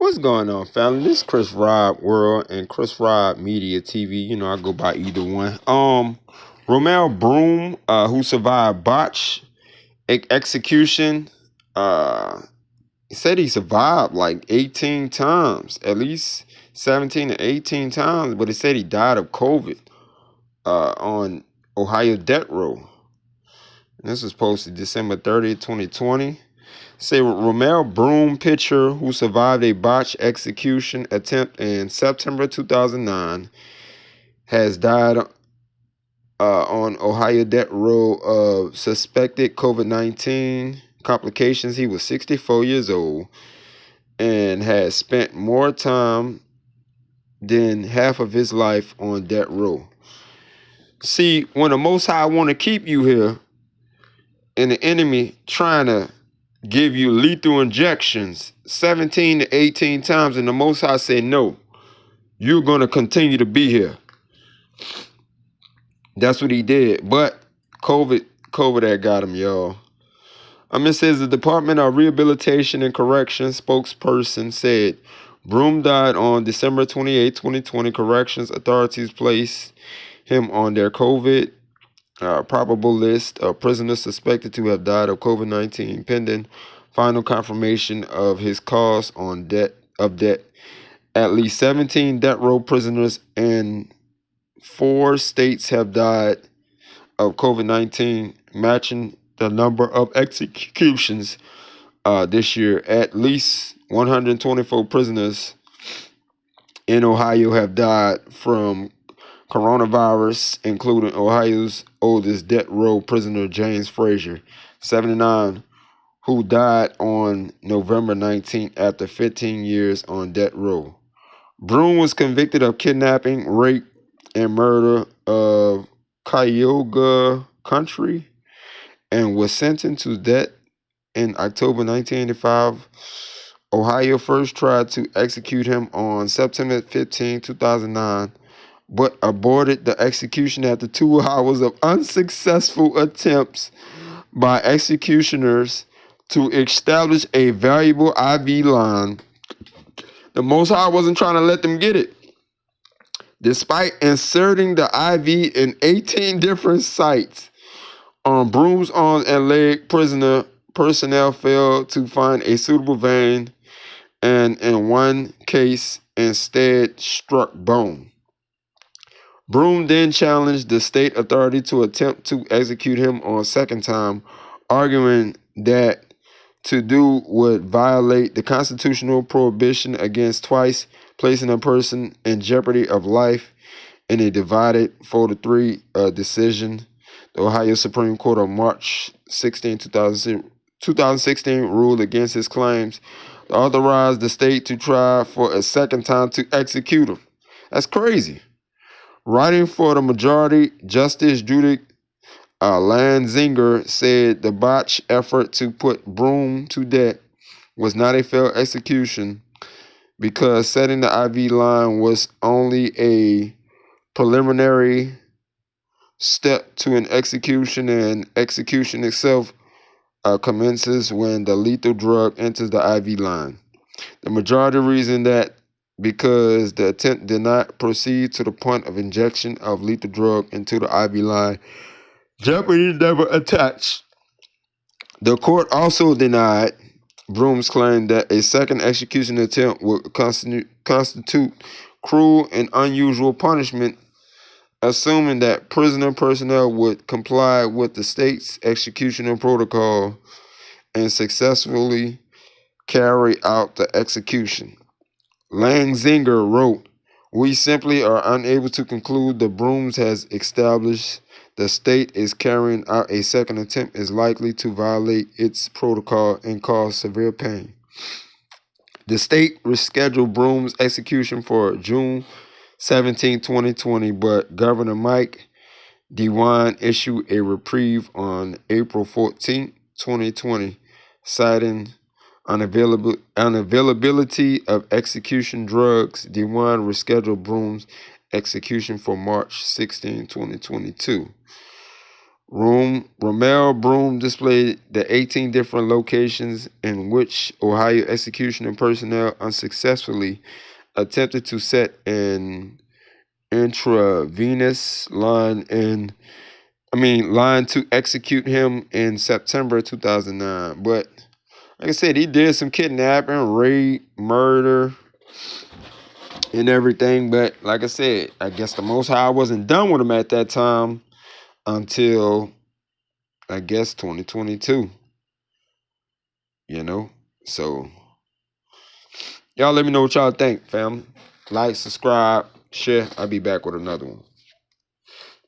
What's going on, family? This is Chris Rob World and Chris Rob Media TV. I go by either one. Romell Broom, who survived botch execution, uh, he said he survived like 18 times, at least 17 to 18 times, but he said he died of COVID on Ohio death row. This was posted December 30th, 2020. Say Romell Broom pitcher who survived a botched execution attempt in September 2009 has died on Ohio death row of suspected COVID-19 complications. He was 64 years old and has spent more time than half of his life on death row. See, when the Most High want to keep you here and the enemy trying to give you lethal injections 17 to 18 times, and the Most High say, no, you're going to continue to be here. That's what he did. But COVID had got him, y'all. It says the Department of Rehabilitation and Corrections spokesperson said Broom died on December 28, 2020. Corrections authorities placed him on their COVID probable list of prisoners suspected to have died of COVID-19 pending final confirmation of his cause on death. At least 17 death row prisoners in 4 states have died of COVID-19, matching the number of executions this year. At least 124 prisoners in Ohio have died from coronavirus, including Ohio's oldest death row prisoner, James Frazier, 79, who died on November 19th after 15 years on death row. Broom was convicted of kidnapping, rape, and murder of Cuyahoga County and was sentenced to death in October 1985. Ohio first tried to execute him on September 15, 2009, but aborted the execution after 2 hours of unsuccessful attempts by executioners to establish a valuable IV line. The Most High wasn't trying to let them get it. Despite inserting the IV in 18 different sites, on Broom's arms and leg, personnel failed to find a suitable vein and in one case instead struck bone. Broom then challenged the state authority to attempt to execute him on a second time, arguing that to do would violate the constitutional prohibition against twice placing a person in jeopardy of life in a divided 4-3 decision. The Ohio Supreme Court on March 16, 2016 ruled against his claims to authorize the state to try for a second time to execute him. That's crazy. Writing for the majority, Justice Judith Lanzinger said the botched effort to put Broom to death was not a failed execution because setting the IV line was only a preliminary step to an execution, and execution itself commences when the lethal drug enters the IV line. The majority reason that because the attempt did not proceed to the point of injection of lethal drug into the IV line, jeopardy never attached. The court also denied Broom's claim that a second execution attempt would constitute cruel and unusual punishment, assuming that prisoner personnel would comply with the state's execution protocol and successfully carry out the execution. Lanzinger wrote, "We simply are unable to conclude the Brooms has established the state is carrying out a second attempt is likely to violate its protocol and cause severe pain." The state rescheduled Broom's execution for June 17, 2020, but Governor Mike DeWine issued a reprieve on April 14, 2020, citing unavailability of execution drugs. DeWine rescheduled Broom's execution for March 16, 2022. Romell Broom displayed the 18 different locations in which Ohio execution and personnel unsuccessfully attempted to set an intravenous line to execute him in September 2009. But like I said, he did some kidnapping, rape, murder, and everything. But like I said, I guess the Most High wasn't done with him at that time until I guess 2022. You know, so y'all let me know what y'all think, fam. Like, subscribe, share. I'll be back with another one.